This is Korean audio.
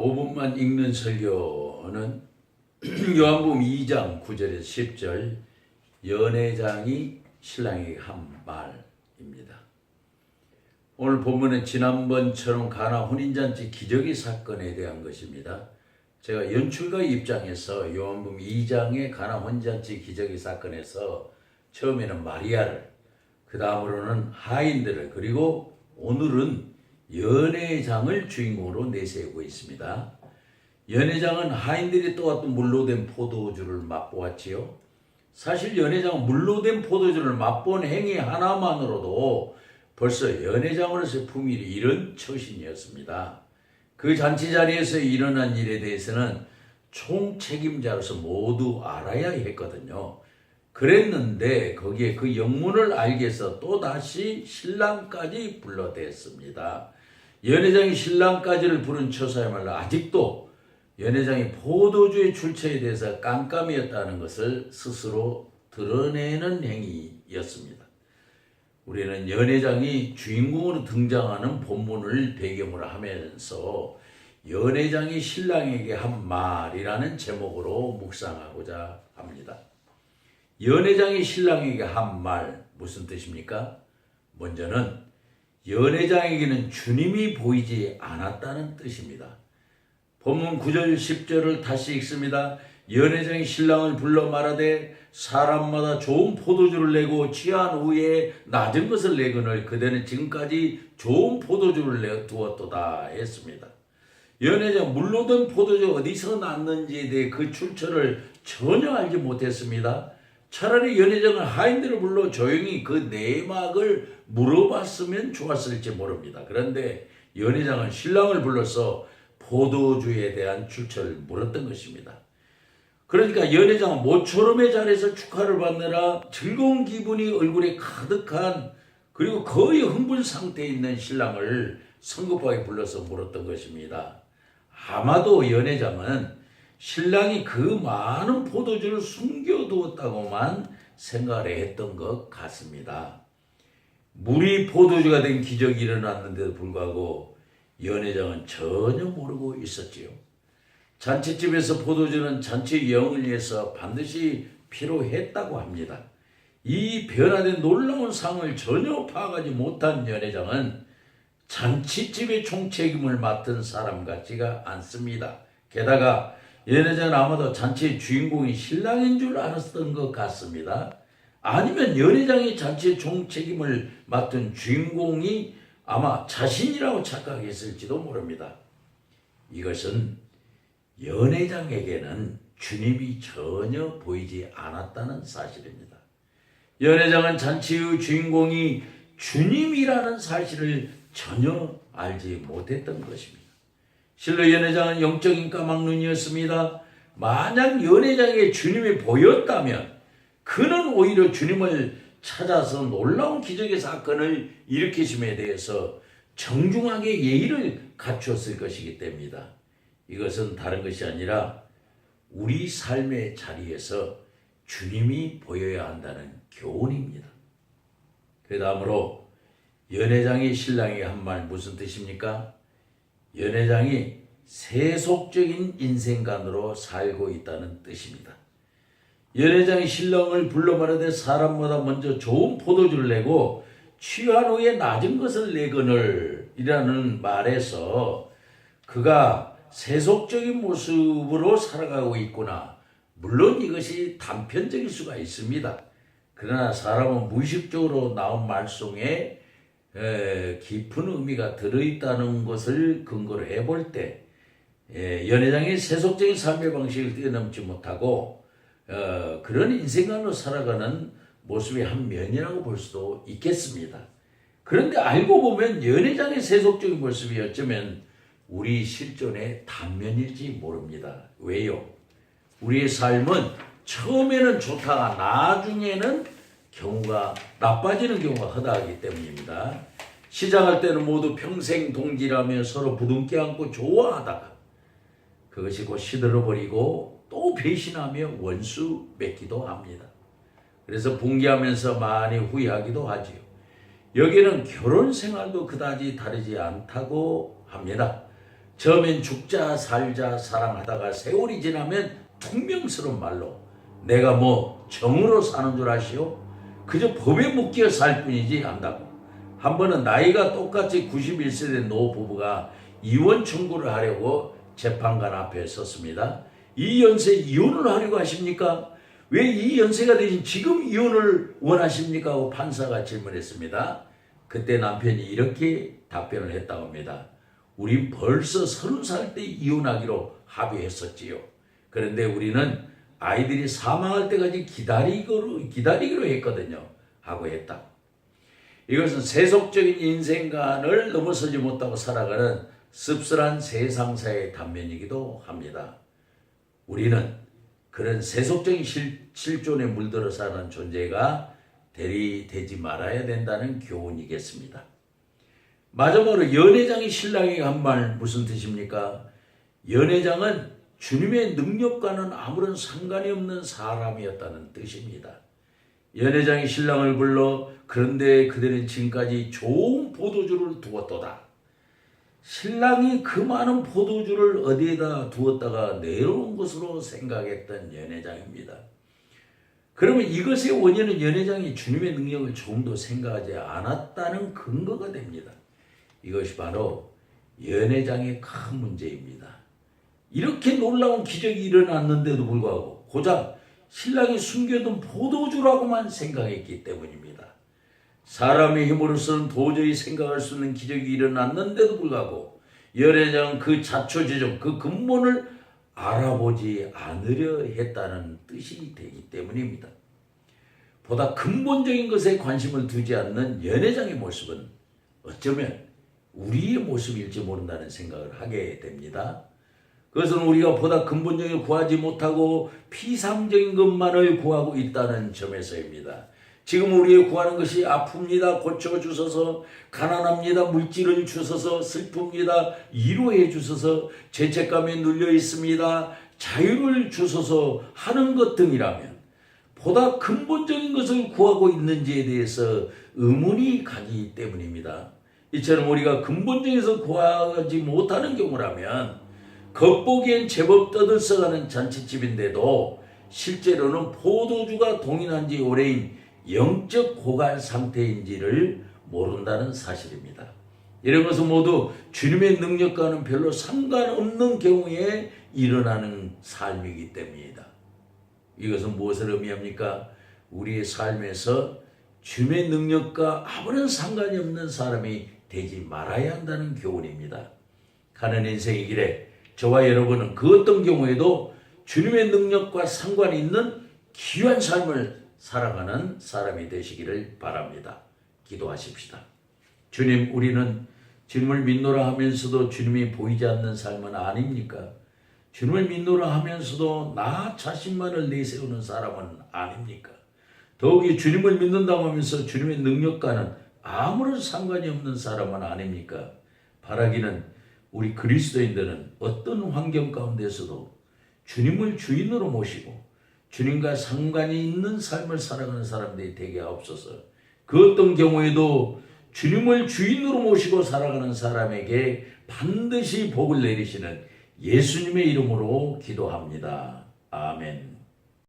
5분만 읽는 설교는 요한복음 2장 9절에서 10절 연회장이 신랑에게 한 말입니다. 오늘 본문은 지난번처럼 가나 혼인잔치 기적의 사건에 대한 것입니다. 제가 연출가 입장에서 요한복음 2장의 가나 혼인잔치 기적의 사건에서 처음에는 마리아를, 그 다음으로는 하인들을, 그리고 오늘은 연회장을 주인공으로 내세우고 있습니다. 연회장은 하인들이 또한 물로 된 포도주를 맛보았지요. 사실 연회장은 물로 된 포도주를 맛본 행위 하나만으로도 벌써 연회장으로서의 품위를 잃은 처신이었습니다. 그 잔치 자리에서 일어난 일에 대해서는 총책임자로서 모두 알아야 했거든요. 그랬는데 거기에 그 영문을 알기 위해서 또다시 신랑까지 불러댔습니다. 연회장이 신랑까지를 부른 처사야말로 아직도 연회장이 포도주의 출처에 대해서 깜깜이었다는 것을 스스로 드러내는 행위였습니다. 우리는 연회장이 주인공으로 등장하는 본문을 배경으로 하면서 연회장이 신랑에게 한 말이라는 제목으로 묵상하고자 합니다. 연회장이 신랑에게 한 말, 무슨 뜻입니까? 먼저는 연회장에게는 주님이 보이지 않았다는 뜻입니다. 본문 9절 10절을 다시 읽습니다. 연회장이 신랑을 불러 말하되 사람마다 좋은 포도주를 내고 취한 후에 낮은 것을 내거늘 그대는 지금까지 좋은 포도주를 내 두었도다 했습니다. 연회장 물로 든 포도주 어디서 났는지에 대해 그 출처를 전혀 알지 못했습니다. 차라리 연회장은 하인들을 불러 조용히 그 내막을 물어봤으면 좋았을지 모릅니다. 그런데 연회장은 신랑을 불러서 포도주에 대한 출처를 물었던 것입니다. 그러니까 연회장은 모처럼의 자리에서 축하를 받느라 즐거운 기분이 얼굴에 가득한, 그리고 거의 흥분 상태에 있는 신랑을 성급하게 불러서 물었던 것입니다. 아마도 연회장은 신랑이 그 많은 포도주를 숨겨두었다고만 생각을 했던 것 같습니다. 물이 포도주가 된 기적이 일어났는데도 불구하고 연회장은 전혀 모르고 있었지요. 잔치집에서 포도주는 잔치의 영을 위해서 반드시 필요했다고 합니다. 이 변화된 놀라운 상을 전혀 파악하지 못한 연회장은 잔치집의 총책임을 맡은 사람 같지가 않습니다. 게다가 연회장은 아마도 잔치의 주인공이 신랑인 줄 알았던 것 같습니다. 아니면 연회장이 잔치의 총책임을 맡은 주인공이 아마 자신이라고 착각했을지도 모릅니다. 이것은 연회장에게는 주님이 전혀 보이지 않았다는 사실입니다. 연회장은 잔치의 주인공이 주님이라는 사실을 전혀 알지 못했던 것입니다. 실로 연회장은 영적인 까막눈이었습니다. 만약 연회장에게 주님이 보였다면 그는 오히려 주님을 찾아서 놀라운 기적의 사건을 일으키심에 대해서 정중하게 예의를 갖추었을 것이기 때문이다. 이것은 다른 것이 아니라 우리 삶의 자리에서 주님이 보여야 한다는 교훈입니다. 그 다음으로 연회장이 신랑에게 한 말 무슨 뜻입니까? 연회장이 세속적인 인생관으로 살고 있다는 뜻입니다. 연회장이 신랑을 불러 말하되 사람보다 먼저 좋은 포도주를 내고 취한 후에 낮은 것을 내거늘 이라는 말에서 그가 세속적인 모습으로 살아가고 있구나. 물론 이것이 단편적일 수가 있습니다. 그러나 사람은 무의식적으로 나온 말 속에 깊은 의미가 들어있다는 것을 근거로 해볼 때 연회장이 세속적인 삶의 방식을 뛰어넘지 못하고 그런 인생관으로 살아가는 모습의 한 면이라고 볼 수도 있겠습니다. 그런데 알고 보면 연회장의 세속적인 모습이 어쩌면 우리 실존의 단면일지 모릅니다. 왜요? 우리의 삶은 처음에는 좋다가 나중에는 경우가 나빠지는 경우가 허다하기 때문입니다. 시작할 때는 모두 평생 동지라며 서로 부둥켜 안고 좋아하다가 그것이 곧 시들어버리고 또 배신하며 원수 맺기도 합니다. 그래서 분개하면서 많이 후회하기도 하지요. 여기는 결혼 생활도 그다지 다르지 않다고 합니다. 처음엔 죽자 살자 사랑하다가 세월이 지나면 퉁명스러운 말로 내가 뭐 정으로 사는 줄 아시오? 그저 법에 묶여 살 뿐이지 안다고. 한 번은 나이가 똑같이 91세 된 노부부가 이혼 청구를 하려고 재판관 앞에 섰습니다. 이 연세에 이혼을 하려고 하십니까? 왜 이 연세가 되신 지금 이혼을 원하십니까? 하고 판사가 질문했습니다. 그때 남편이 이렇게 답변을 했다고 합니다. 우린 벌써 30살 때 이혼하기로 합의했었지요. 그런데 우리는 아이들이 사망할 때까지 기다리기로 했거든요. 하고 했다. 이것은 세속적인 인생관을 넘어서지 못하고 살아가는 씁쓸한 세상사의 단면이기도 합니다. 우리는 그런 세속적인 실존에 물들어 사는 존재가 되지 말아야 된다는 교훈이겠습니다. 마지막으로 연회장이 신랑에게 한 말 무슨 뜻입니까? 연회장은 주님의 능력과는 아무런 상관이 없는 사람이었다는 뜻입니다. 연회장이 신랑을 불러 그런데 그들은 지금까지 좋은 포도주를 두었도다. 신랑이 그 많은 포도주를 어디에다 두었다가 내려온 것으로 생각했던 연회장입니다. 그러면 이것의 원인은 연회장이 주님의 능력을 조금도 생각하지 않았다는 근거가 됩니다. 이것이 바로 연회장의 큰 문제입니다. 이렇게 놀라운 기적이 일어났는데도 불구하고 고작 신랑이 숨겨둔 포도주라고만 생각했기 때문입니다. 사람의 힘으로서는 도저히 생각할 수 없는 기적이 일어났는데도 불구하고 연회장은 그 자초지종, 그 근본을 알아보지 않으려 했다는 뜻이 되기 때문입니다. 보다 근본적인 것에 관심을 두지 않는 연회장의 모습은 어쩌면 우리의 모습일지 모른다는 생각을 하게 됩니다. 그것은 우리가 보다 근본적인 걸 구하지 못하고 피상적인 것만을 구하고 있다는 점에서입니다. 지금 우리의 구하는 것이 아픕니다. 고쳐주소서, 가난합니다. 물질을 주소서, 슬픕니다. 위로해 주소서, 죄책감에 눌려 있습니다. 자유를 주소서 하는 것 등이라면 보다 근본적인 것을 구하고 있는지에 대해서 의문이 가기 때문입니다. 이처럼 우리가 근본적인 것을 구하지 못하는 경우라면 겉보기엔 제법 떠들썩하는 잔치집인데도 실제로는 포도주가 동인한 지 오래인 영적 고갈 상태인지를 모른다는 사실입니다. 이런 것은 모두 주님의 능력과는 별로 상관없는 경우에 일어나는 삶이기 때문이다. 이것은 무엇을 의미합니까? 우리의 삶에서 주님의 능력과 아무런 상관이 없는 사람이 되지 말아야 한다는 교훈입니다. 가는 인생의 길에 저와 여러분은 그 어떤 경우에도 주님의 능력과 상관이 있는 귀한 삶을 살아가는 사람이 되시기를 바랍니다. 기도하십시다. 주님, 우리는 주님을 믿노라 하면서도 주님이 보이지 않는 삶은 아닙니까? 주님을 믿노라 하면서도 나 자신만을 내세우는 사람은 아닙니까? 더욱이 주님을 믿는다고 하면서 주님의 능력과는 아무런 상관이 없는 사람은 아닙니까? 바라기는 우리 그리스도인들은 어떤 환경 가운데서도 주님을 주인으로 모시고 주님과 상관이 있는 삶을 살아가는 사람들이 되게 하옵소서. 그 어떤 경우에도 주님을 주인으로 모시고 살아가는 사람에게 반드시 복을 내리시는 예수님의 이름으로 기도합니다. 아멘.